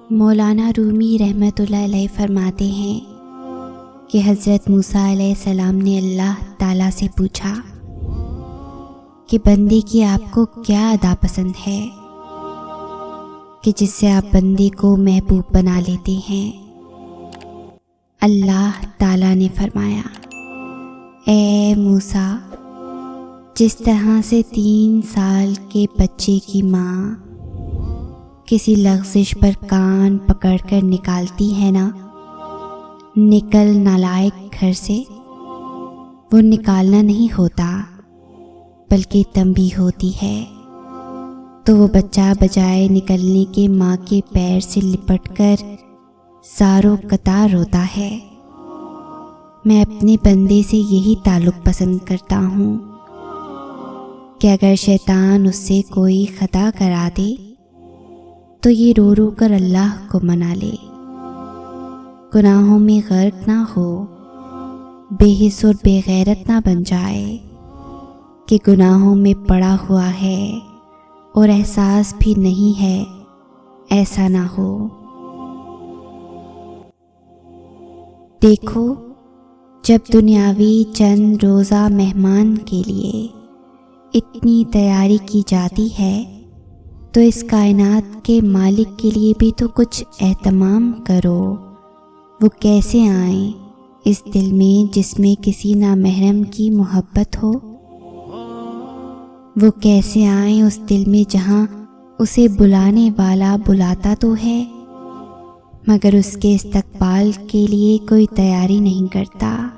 मौलाना रूमी रहमतुल्लाह अलैह फरमाते हैं कि हज़रत मूसा अलैहिस्सलाम ने अल्लाह ताला से पूछा कि बंदे की आपको क्या अदा पसंद है कि जिससे आप बंदे को महबूब बना लेते हैं। अल्लाह ताला ने फरमाया, ए मूसा, जिस तरह से 3 साल के बच्चे की माँ किसी लग़ज़िश पर कान पकड़कर निकालती है ना, निकल नालायक घर से, वो निकालना नहीं होता बल्कि तंबीह होती है। तो वो बच्चा बजाय निकलने के माँ के पैर से लिपटकर ज़ारो कतार रोता है। मैं अपने बंदे से यही ताल्लुक़ पसंद करता हूँ कि अगर शैतान उससे कोई ख़ता करा दे तो ये रो रो कर अल्लाह को मना ले, गुनाहों में गर्क ना हो, बेहिस और बेगैरत ना बन जाए कि गुनाहों में पड़ा हुआ है और एहसास भी नहीं है, ऐसा ना हो। देखो, जब दुनियावी चंद रोज़ा मेहमान के लिए इतनी तैयारी की जाती है तो इस कायनात के मालिक के लिए भी तो कुछ एहतमाम करो। वो कैसे आए इस दिल में जिसमें किसी नामहरम की मोहब्बत हो? वो कैसे आए उस दिल में जहाँ उसे बुलाने वाला बुलाता तो है मगर उसके इस्तकबाल के लिए कोई तैयारी नहीं करता।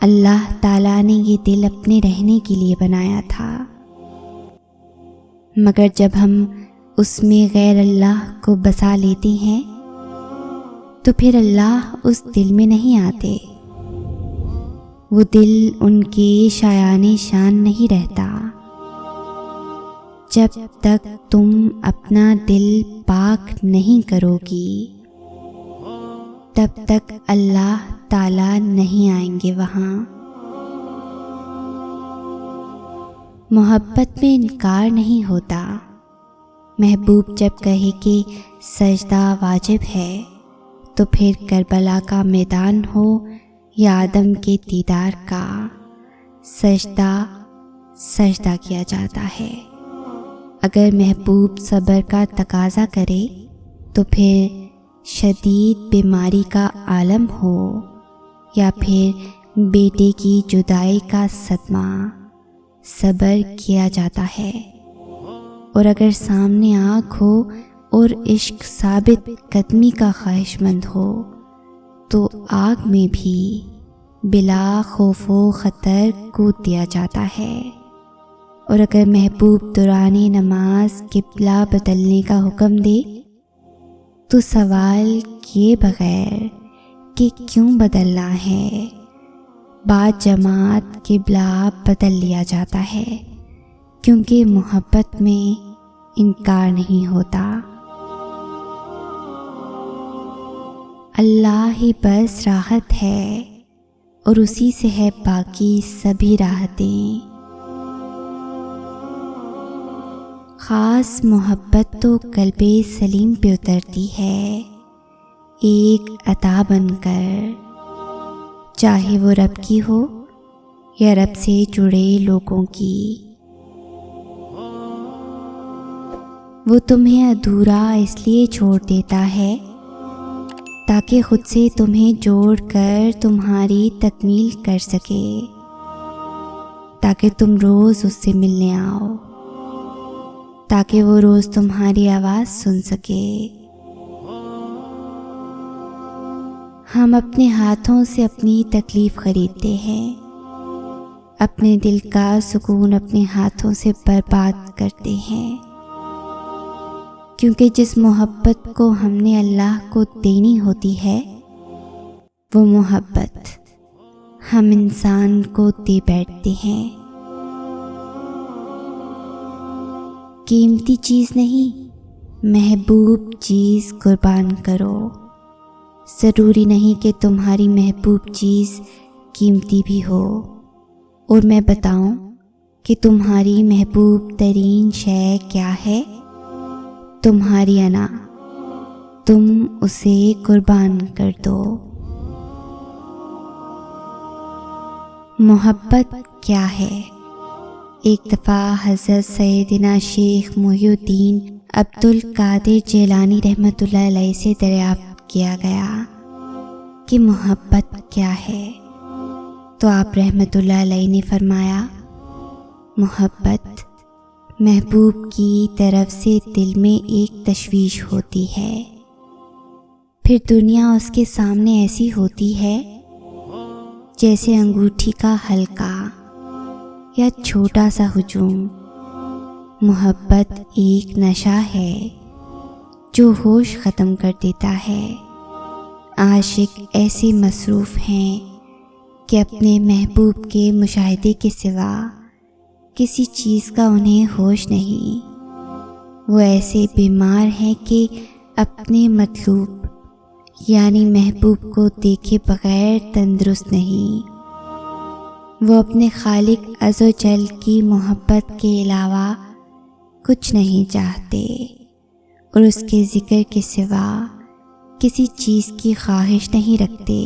अल्लाह ताला ने ये दिल अपने रहने के लिए बनाया था, मगर जब हम उसमें गैर अल्लाह को बसा लेते हैं तो फिर अल्लाह उस दिल में नहीं आते। वो दिल उनके शायाने शान नहीं रहता। जब तक तुम अपना दिल पाक नहीं करोगी तब तक अल्लाह ताला नहीं आएंगे वहाँ। मोहब्बत में इनकार नहीं होता। महबूब जब कहे कि सजदा वाजिब है तो फिर करबला का मैदान हो या आदम के दीदार का, सजदा किया जाता है। अगर महबूब सब्र का तकाजा करे तो फिर शदीद बीमारी का आलम हो या फिर बेटे की जुदाई का सदमा, सब्र किया जाता है। और अगर सामने आग हो और इश्क साबित कदमी का ख्वाहिशमंद हो तो आग में भी बिला खौफो ख़तर कूद दिया जाता है। और अगर महबूब दौराने नमाज किबला बदलने का हुक्म दे तो सवाल किए बगैर कि क्यों बदलना है, बाद जमात किबला बदल लिया जाता है, क्योंकि मोहब्बत में इनकार नहीं होता। अल्लाह ही बस राहत है और उसी से है बाकी सभी राहतें। ख़ास मोहब्बत तो कल्बे सलीम पे उतरती है एक अता बनकर, चाहे वो रब की हो या रब से जुड़े लोगों की। वो तुम्हें अधूरा इसलिए छोड़ देता है ताकि खुद से तुम्हें जोड़कर तुम्हारी तकमील कर सके, ताकि तुम रोज़ उससे मिलने आओ, ताकि वो रोज़ तुम्हारी आवाज़ सुन सके। हम अपने हाथों से अपनी तकलीफ़ ख़रीदते हैं, अपने दिल का सुकून अपने हाथों से बर्बाद करते हैं, क्योंकि जिस मोहब्बत को हमने अल्लाह को देनी होती है वो मोहब्बत हम इंसान को दे बैठते हैं। कीमती चीज़ नहीं, महबूब चीज़ कुर्बान करो। ज़रूरी नहीं कि तुम्हारी महबूब चीज़ कीमती भी हो। और मैं बताऊं कि तुम्हारी महबूब तरीन शय क्या है? तुम्हारी अना, तुम उसे कुर्बान कर दो। मोहब्बत क्या है? एक दफ़ा हज़रत सैयदना शेख मुहिउद्दीन अब्दुल कादिर जिलानी रहमतुल्लाह अलैह से दरियाफ्त किया गया कि मोहब्बत क्या है। तो आप रहमतुल्लाह अलैह ने फरमाया, मोहब्बत महबूब की तरफ से दिल में एक तशवीश होती है, फिर दुनिया उसके सामने ऐसी होती है जैसे अंगूठी का हल्का या छोटा सा हुजूम। मोहब्बत एक नशा है जो होश ख़त्म कर देता है। आशिक ऐसे मसरूफ़ हैं कि अपने महबूब के मुशाहिदे के सिवा किसी चीज़ का उन्हें होश नहीं। वो ऐसे बीमार हैं कि अपने मतलूब यानी महबूब को देखे बगैर तंदुरुस्त नहीं। वो अपने खालिक अज़्ज़ व जल की मोहब्बत के अलावा कुछ नहीं चाहते और उसके ज़िक्र के सिवा किसी चीज़ की ख्वाहिश नहीं रखते।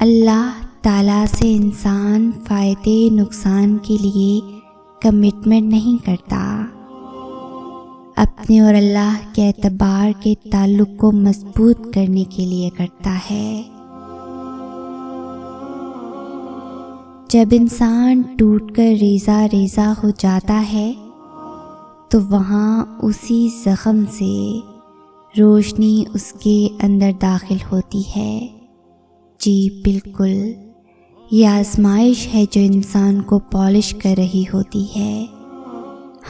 अल्लाह ताला से इंसान फ़ायदे नुकसान के लिए कमिटमेंट नहीं करता, अपने और अल्लाह के एतबार के ताल्लुक़ को मजबूत करने के लिए करता है। जब इंसान टूटकर रेज़ा रेज़ा हो जाता है तो वहाँ उसी ज़ख़म से रोशनी उसके अंदर दाखिल होती है। जी बिल्कुल, ये आज़माइश है जो इंसान को पॉलिश कर रही होती है।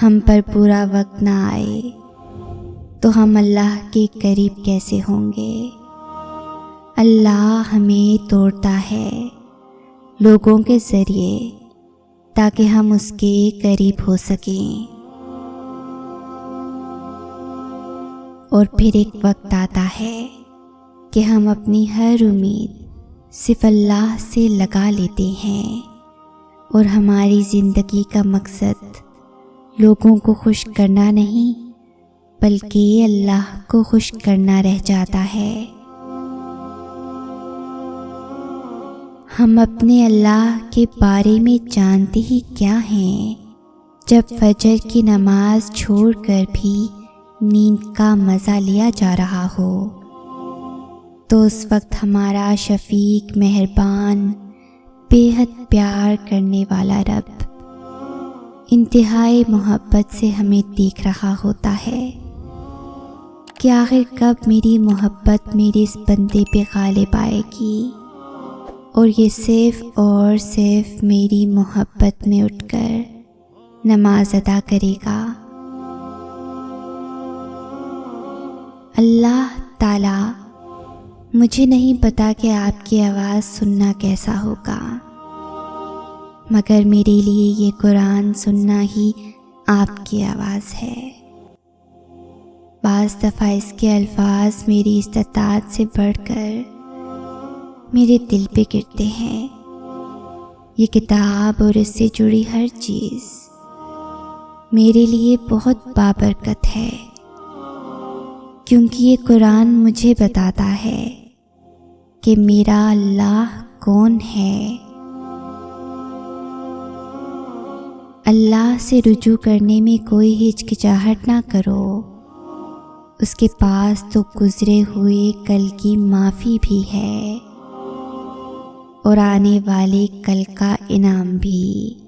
हम पर पूरा वक्त ना आए तो हम अल्लाह के करीब कैसे होंगे। अल्लाह हमें तोड़ता है लोगों के ज़रिए ताकि हम उसके करीब हो सकें। और फिर एक वक्त आता है कि हम अपनी हर उम्मीद सिर्फ अल्लाह से लगा लेते हैं और हमारी ज़िंदगी का मकसद लोगों को खुश करना नहीं बल्कि अल्लाह को खुश करना रह जाता है। हम अपने अल्लाह के बारे में जानते ही क्या हैं जब फजर की नमाज छोड़कर भी नींद का मज़ा लिया जा रहा हो। तो उस वक्त हमारा शफीक मेहरबान बेहद प्यार करने वाला रब इंतहाई मोहब्बत से हमें देख रहा होता है कि आखिर कब मेरी मोहब्बत मेरे इस बंदे पे गालिब आएगी और ये सिर्फ़ और सिर्फ मेरी मोहब्बत में उठकर नमाज अदा करेगा। अल्लाह ताला, मुझे नहीं पता कि आपकी आवाज़ सुनना कैसा होगा, मगर मेरे लिए ये कुरान सुनना ही आपकी आवाज़ है। बाज़ दफ़ा इसके अल्फाज मेरी इस्तात से बढ़कर मेरे दिल पे गिरते हैं। ये किताब और इससे जुड़ी हर चीज़ मेरे लिए बहुत बाबरकत है, क्योंकि ये कुरान मुझे बताता है कि मेरा अल्लाह कौन है। अल्लाह से रुजू करने में कोई हिचकिचाहट ना करो, उसके पास तो गुज़रे हुए कल की माफ़ी भी है और आने वाले कल का इनाम भी।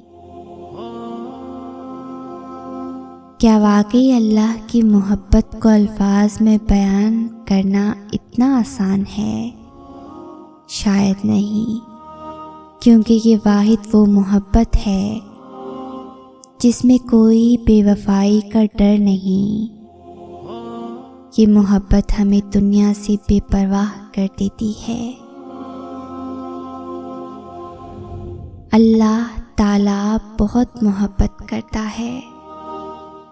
क्या वाकई अल्लाह की मोहब्बत को अल्फाज में बयान करना इतना आसान है? शायद नहीं, क्योंकि ये वाहिद वो मोहब्बत है जिसमें कोई बेवफाई का डर नहीं। ये मोहब्बत हमें दुनिया से बेपरवाह कर देती है। अल्लाह ताला बहुत मोहब्बत करता है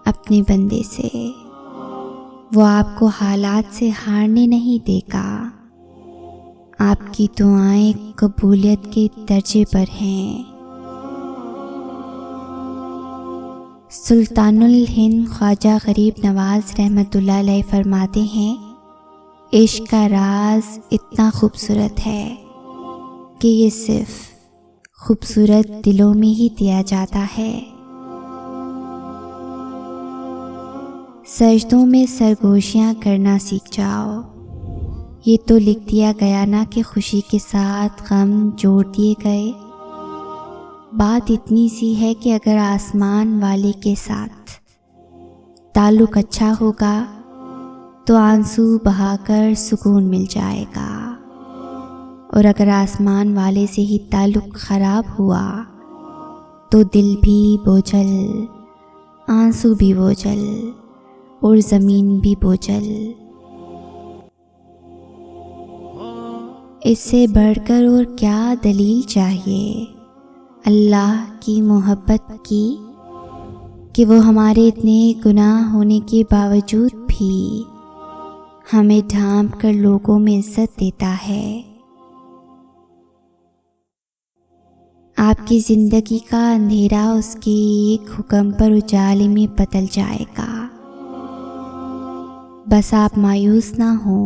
अपने बंदे से। वो आपको हालात से हारने नहीं देगा। आपकी दुआएं कबूलियत के दर्जे पर हैं। सुल्तानुल हिंद ख्वाजा गरीब नवाज रहमतुल्लाह अलैह फरमाते हैं, इश्क का राज इतना खूबसूरत है कि ये सिर्फ खूबसूरत दिलों में ही दिया जाता है। सजदों में सरगोशियाँ करना सीख जाओ। ये तो लिख दिया गया ना कि खुशी के साथ गम जोड़ दिए गए। बात इतनी सी है कि अगर आसमान वाले के साथ ताल्लुक़ अच्छा होगा तो आंसू बहाकर सुकून मिल जाएगा, और अगर आसमान वाले से ही ताल्लुक़ ख़राब हुआ तो दिल भी बोझल, आंसू भी बोझल और ज़मीन भी बोझल। इससे बढ़कर और क्या दलील चाहिए अल्लाह की मोहब्बत की कि वो हमारे इतने गुनाह होने के बावजूद भी हमें ढांप कर लोगों में इज्जत देता है। आपकी ज़िंदगी का अंधेरा उसके एक हुक्म पर उजाले में बदल जाएगा। बस आप मायूस ना हो,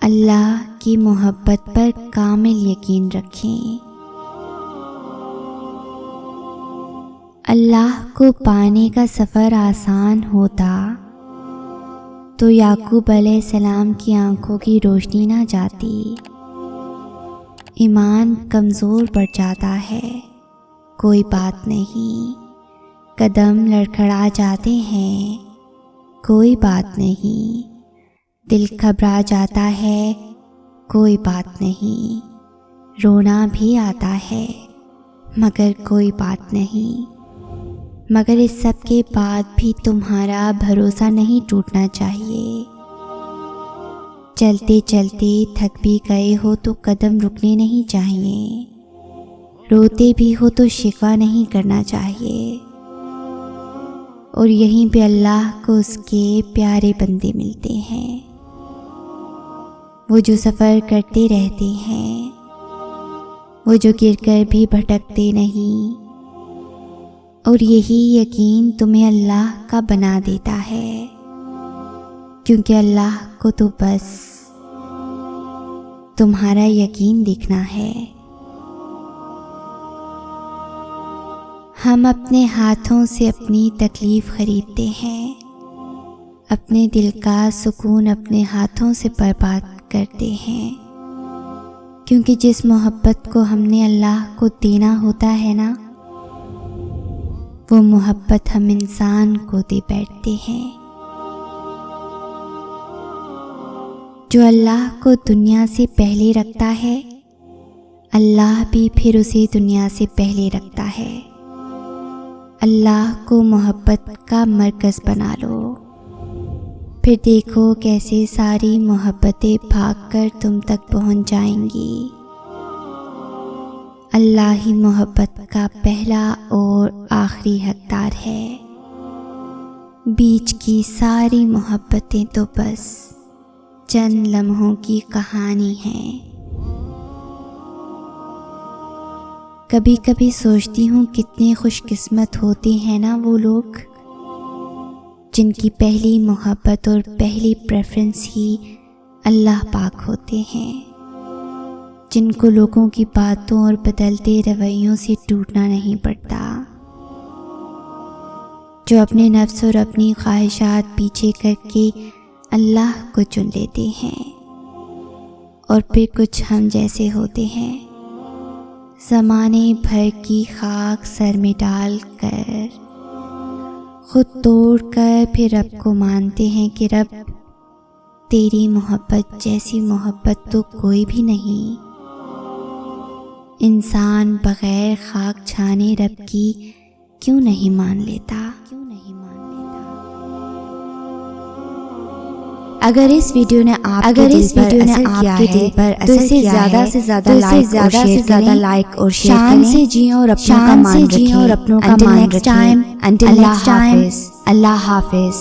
अल्लाह की मोहब्बत पर कामिल यकीन रखें। अल्लाह को पाने का सफ़र आसान होता तो याकूब अलैहिस्सलाम की आंखों की रोशनी ना जाती। ईमान कमज़ोर पड़ जाता है, कोई बात नहीं। कदम लड़खड़ा जाते हैं, कोई बात नहीं। दिल घबरा जाता है, कोई बात नहीं। रोना भी आता है, मगर कोई बात नहीं। मगर इस सब के बाद भी तुम्हारा भरोसा नहीं टूटना चाहिए। चलते चलते थक भी गए हो तो कदम रुकने नहीं चाहिए। रोते भी हो तो शिकवा नहीं करना चाहिए। और यहीं पे अल्लाह को उसके प्यारे बंदे मिलते हैं, वो जो सफ़र करते रहते हैं, वो जो गिरकर भी भटकते नहीं। और यही यकीन तुम्हें अल्लाह का बना देता है, क्योंकि अल्लाह को तो बस तुम्हारा यकीन दिखना है। हम अपने हाथों से अपनी तकलीफ़ खरीदते हैं, अपने दिल का सुकून अपने हाथों से बर्बाद करते हैं। क्योंकि जिस मोहब्बत को हमने अल्लाह को देना होता है ना, वो मोहब्बत हम इंसान को दे बैठते हैं। जो अल्लाह को दुनिया से पहले रखता है, अल्लाह भी फिर उसे दुनिया से पहले रखता है। अल्लाह को मोहब्बत का मरकज़ बना लो, फिर देखो कैसे सारी मोहब्बतें भागकर तुम तक पहुंच जाएंगी। अल्लाह ही मोहब्बत का पहला और आखिरी हकदार है। बीच की सारी मोहब्बतें तो बस चंद लम्हों की कहानी है। कभी कभी सोचती हूँ कितने खुशकिस्मत होते हैं ना वो लोग जिनकी पहली मोहब्बत और पहली प्रेफरेंस ही अल्लाह पाक होते हैं, जिनको लोगों की बातों और बदलते रवैयों से टूटना नहीं पड़ता, जो अपने नफ्स और अपनी ख्वाहिशात पीछे करके अल्लाह को चुन लेते हैं। और फिर कुछ हम जैसे होते हैं, ज़माने भर की खाक सर में डाल कर खुद तोड़ कर फिर रब को मानते हैं कि रब तेरी मोहब्बत जैसी मोहब्बत तो कोई भी नहीं। इंसान बग़ैर खाक छाने रब की क्यों नहीं मान लेता। अगर इस वीडियो ने आपके दिल पर असर किया है तो इसे ज़्यादा लाइक और शेयर करें। शान से जियो और अपनों का मान रखें। अल्लाह हाफ़िज़।